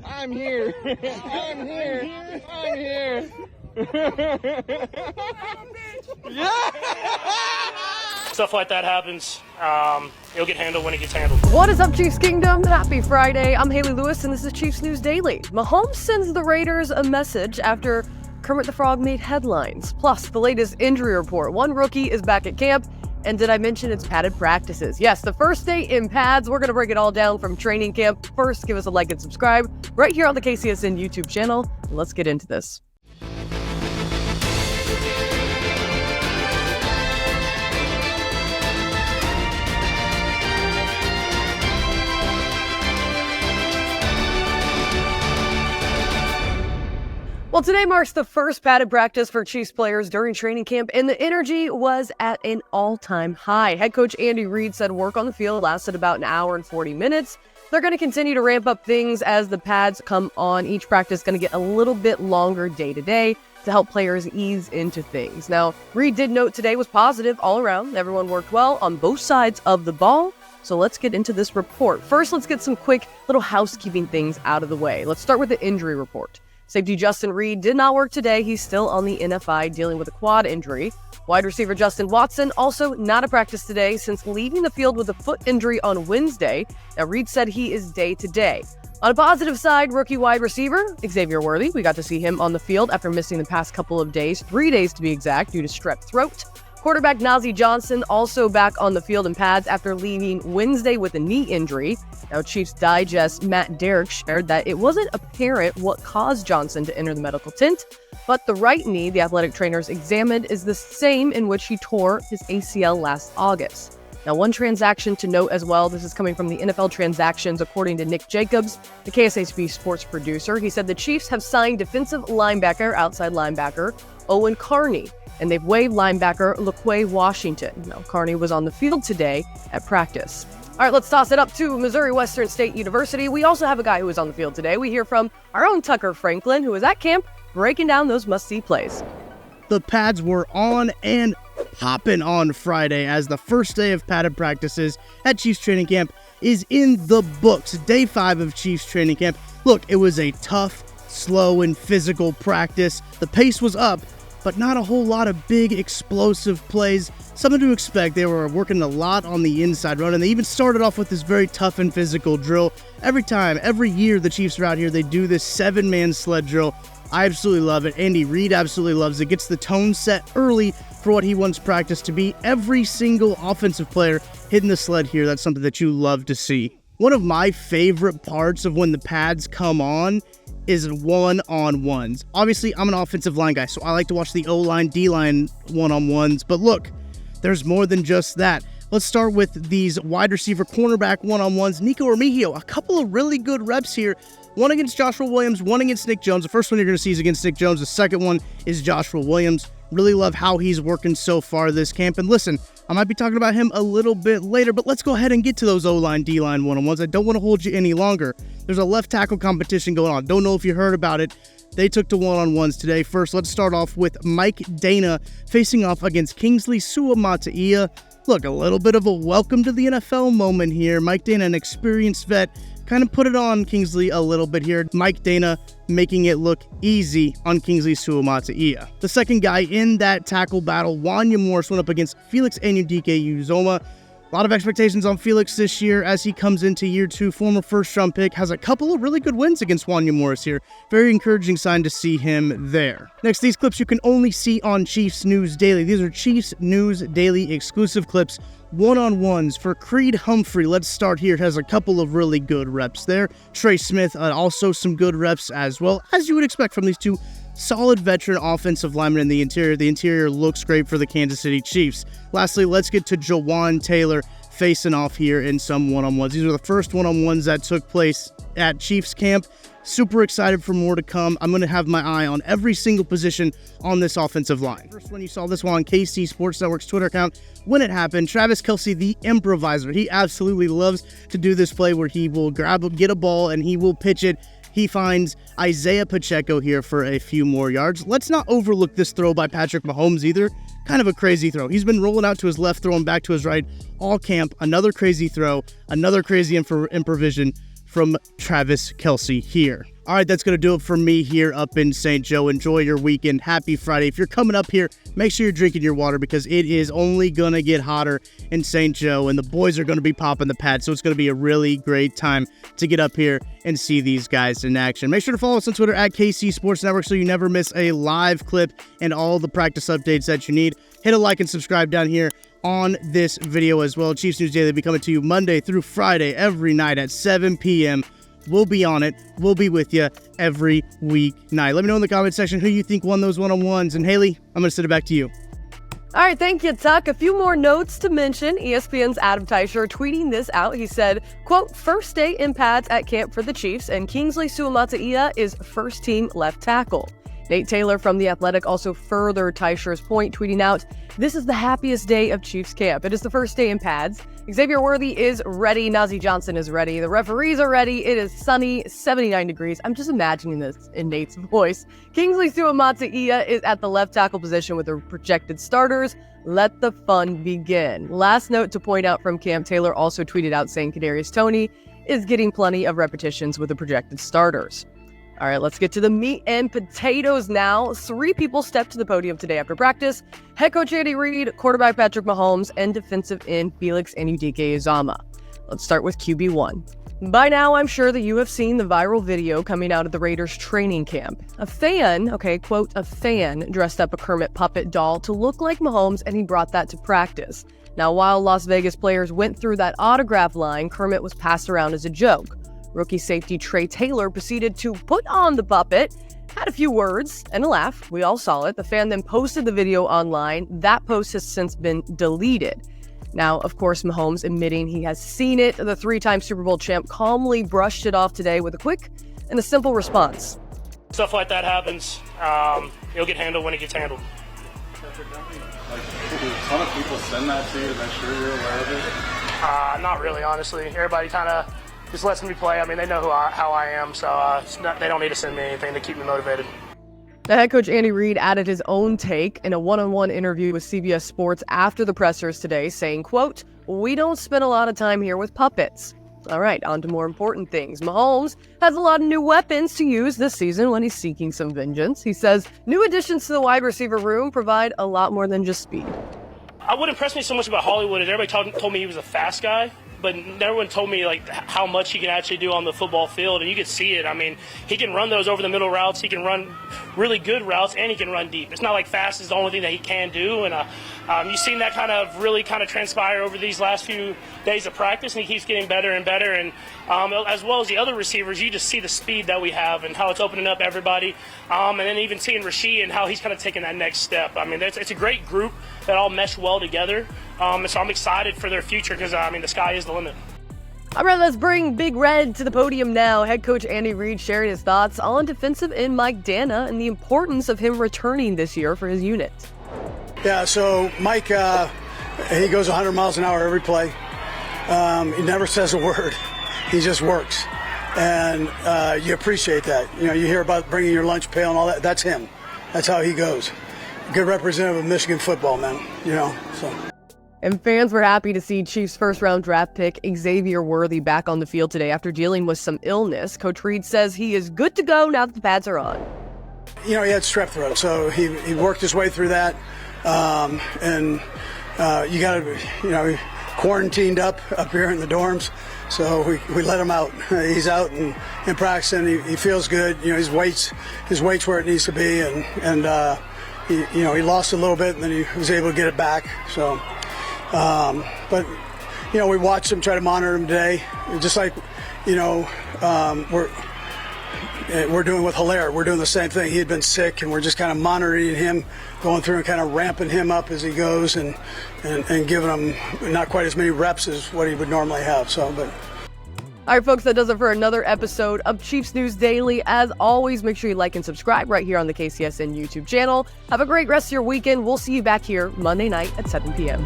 I'm here. I'm here. I'm here. Stuff like that happens. It'll get handled when it gets handled. What is up, Chiefs Kingdom? Happy Friday. I'm Hayley Lewis, and this is Chiefs News Daily. Mahomes sends the Raiders a message after Kermit the Frog made headlines. Plus, the latest injury report. One rookie is back at camp. And did I mention it's padded practices? Yes, the first day in pads. We're going to break it all down from training camp. First, give us a like and subscribe right here on the KCSN YouTube channel. Let's get into this. Well, today marks the first padded practice for Chiefs players during training camp, and the energy was at an all-time high. Head coach Reid said work on the field lasted about an hour and 40 minutes. They're going to continue to ramp up things as the pads come on. Each practice is going to get a little bit longer day to day to help players ease into things. Now, Reid did note today was positive all around. Everyone worked well on both sides of the ball. So let's get into this report. First, let's get some quick little housekeeping things out of the way. Let's start with the injury report. Safety Justin Reid did not work today. He's still on the NFI dealing with a quad injury. Wide receiver Justin Watson also not at practice today since leaving the field with a foot injury on Wednesday. Now, Reid said he is day to day. On a positive side, rookie wide receiver Xavier Worthy, we got to see him on the field after missing the past couple of days, 3 days to be exact, due to strep throat. Quarterback Najee Johnson also back on the field in pads after leaving Wednesday with a knee injury. Now, Chiefs Digest Matt Derrick shared that it wasn't apparent what caused Johnson to enter the medical tent, but the right knee the athletic trainers examined is the same in which he tore his ACL last August. Now, one transaction to note as well, this is coming from the NFL Transactions, according to Nick Jacobs, the KSHB sports producer. He said the Chiefs have signed defensive linebacker, outside linebacker, Owen Carney, and they've waived linebacker LaQuay Washington. Now, Carney was on the field today at practice. All right, let's toss it up to Missouri Western State University. We also have a guy who was on the field today. We hear from our own Tucker Franklin, who was at camp breaking down those must-see plays. The pads were on and popping on Friday as the first day of padded practices at Chiefs training camp is in the books. Day 5 of Chiefs training camp. Look, it was a tough, slow, and physical practice. The pace was up, but not a whole lot of big, explosive plays. Something to expect. They were working a lot on the inside run, and they even started off with this very tough and physical drill. Every year the Chiefs are out here, they do this 7-man sled drill. I absolutely love it. Reid absolutely loves it. Gets the tone set early for what he wants practice to be. Every single offensive player hitting the sled here, that's something that you love to see. One of my favorite parts of when the pads come on is one-on-ones. Obviously, I'm an offensive line guy, so I like to watch the O-line, D-line one-on-ones. But look, there's more than just that. Let's start with these wide receiver cornerback one-on-ones. Nico Armigio, a couple of really good reps here. One against Joshua Williams, one against Nick Jones. The first one you're going to see is against Nick Jones. The second one is Joshua Williams. Really love how he's working so far this camp. And listen, I might be talking about him a little bit later, but let's go ahead and get to those O-line, D-line one-on-ones. I don't want to hold you any longer. There's a left tackle competition going on. Don't know if you heard about it. They took to one-on-ones today. First, let's start off with Mike Danna facing off against Kingsley Suamataia. Look, a little bit of a welcome to the NFL moment here. Mike Danna, an experienced vet, kind of put it on Kingsley a little bit here. Mike Danna making it look easy on Kingsley Suamataia. The second guy in that tackle battle, Wanya Morris, went up against Felix Anudike-Uzomah. A lot of expectations on Felix this year as he comes into year 2. Former first-round pick, has a couple of really good wins against Wanya Morris here. Very encouraging sign to see him there. Next, these clips you can only see on Chiefs News Daily. These are Chiefs News Daily exclusive clips. One-on-ones for Creed Humphrey. Let's start here. It has a couple of really good reps there. Trey Smith, also some good reps as well, as you would expect from these two solid veteran offensive linemen in the interior. The interior looks great for the Kansas City Chiefs. Lastly, let's get to Jawan Taylor facing off here in some one-on-ones. These are the first one-on-ones that took place at Chiefs camp. Super excited for more to come. I'm going to have my eye on every single position on this offensive line. First one, you saw this one on KC Sports Network's Twitter account when it happened. Travis Kelce, the improviser. He absolutely loves to do this play where he will get a ball and he will pitch it. He finds Isaiah Pacheco here for a few more yards. Let's not overlook this throw by Patrick Mahomes either. Kind of a crazy throw. He's been rolling out to his left, throwing back to his right all camp. Another crazy throw, another crazy improvision from Travis Kelce here. All right, that's going to do it for me here up in St. Joe. Enjoy your weekend. Happy Friday. If you're coming up here, make sure you're drinking your water because it is only going to get hotter in St. Joe, and the boys are going to be popping the pads, so it's going to be a really great time to get up here and see these guys in action. Make sure to follow us on Twitter at KC Sports Network so you never miss a live clip and all the practice updates that you need. Hit a like and subscribe down here on this video as well. Chiefs News Daily will be coming to you Monday through Friday every night at 7 p.m. We'll be on it. We'll be with you every weeknight. Let me know in the comment section who you think won those one-on-ones. And Hayley, I'm going to send it back to you. All right, thank you, Tuck. A few more notes to mention. ESPN's Adam Teicher tweeting this out. He said, quote, first day in pads at camp for the Chiefs, and Kingsley Suamataia is first-team left tackle. Nate Taylor from The Athletic also furthered Teicher's point, tweeting out, this is the happiest day of Chiefs camp. It is the first day in pads. Xavier Worthy is ready. Nazeeh Johnson is ready. The referees are ready. It is sunny, 79 degrees. I'm just imagining this in Nate's voice. Kingsley Suamataia is at the left tackle position with the projected starters. Let the fun begin. Last note to point out from camp, Taylor also tweeted out saying Kadarius Toney is getting plenty of repetitions with the projected starters. All right, let's get to the meat and potatoes now. 3 people stepped to the podium today after practice. Head coach Andy Reid, quarterback Patrick Mahomes, and defensive end Felix Anudike-Uzomah. Let's start with QB1. By now, I'm sure that you have seen the viral video coming out of the Raiders training camp. A fan, quote, a fan dressed up a Kermit puppet doll to look like Mahomes, and he brought that to practice. Now, while Las Vegas players went through that autograph line, Kermit was passed around as a joke. Rookie safety Trey Taylor proceeded to put on the puppet, had a few words and a laugh. We all saw it. The fan then posted the video online. That post has since been deleted. Now, of course, Mahomes admitting he has seen it. The 3-time Super Bowl champ calmly brushed it off today with a quick and a simple response. Stuff like that happens. It'll get handled when it gets handled. Like, did a ton of people send that to you to make sure you're aware of it? Not really, honestly. Everybody kind of just lets me play. I mean, they know how I am, so they don't need to send me anything to keep me motivated. The head coach Andy Reid added his own take in a one-on-one interview with CBS Sports after the pressers today, saying, quote, we don't spend a lot of time here with puppets. All right, on to more important things. Mahomes has a lot of new weapons to use this season when he's seeking some vengeance. He says new additions to the wide receiver room provide a lot more than just speed. What impressed me so much about Hollywood is everybody told me he was a fast guy, but everyone told me like how much he can actually do on the football field, and you can see it. I mean, he can run those over the middle routes, he can run really good routes, and he can run deep. It's not like fast is the only thing that he can do, and you've seen that really transpire over these last few days of practice, and he keeps getting better and better. And as well as the other receivers, you just see the speed that we have and how it's opening up everybody, and then even seeing Rasheed and how he's kind of taking that next step. I mean, it's a great group that all mesh well together, and so I'm excited for their future because, the sky is the limit. All right, let's bring Big Red to the podium now. Head coach Andy Reid sharing his thoughts on defensive end Mike Danna and the importance of him returning this year for his unit. Yeah, so Mike, he goes 100 miles an hour every play. He never says a word. He just works. And you appreciate that. You know, you hear about bringing your lunch pail and all that. That's him. That's how he goes. Good representative of Michigan football, man. You know, so. And fans were happy to see Chiefs first-round draft pick Xavier Worthy back on the field today after dealing with some illness. Coach Reid says he is good to go now that the pads are on. You know, he had strep throat, so he worked his way through that. And you got to, he quarantined up here in the dorms, so we let him out. He's out and practicing. He feels good. You know, his weight's where it needs to be, and he lost a little bit, and then he was able to get it back. So. But we watched him, try to monitor him today, just like, we're doing with Hilaire. We're doing the same thing. He had been sick, and we're just kind of monitoring him, going through and kind of ramping him up as he goes, and giving him not quite as many reps as what he would normally have. So, but. All right, folks, that does it for another episode of Chiefs News Daily. As always, make sure you like and subscribe right here on the KCSN YouTube channel. Have a great rest of your weekend. We'll see you back here Monday night at 7 p.m.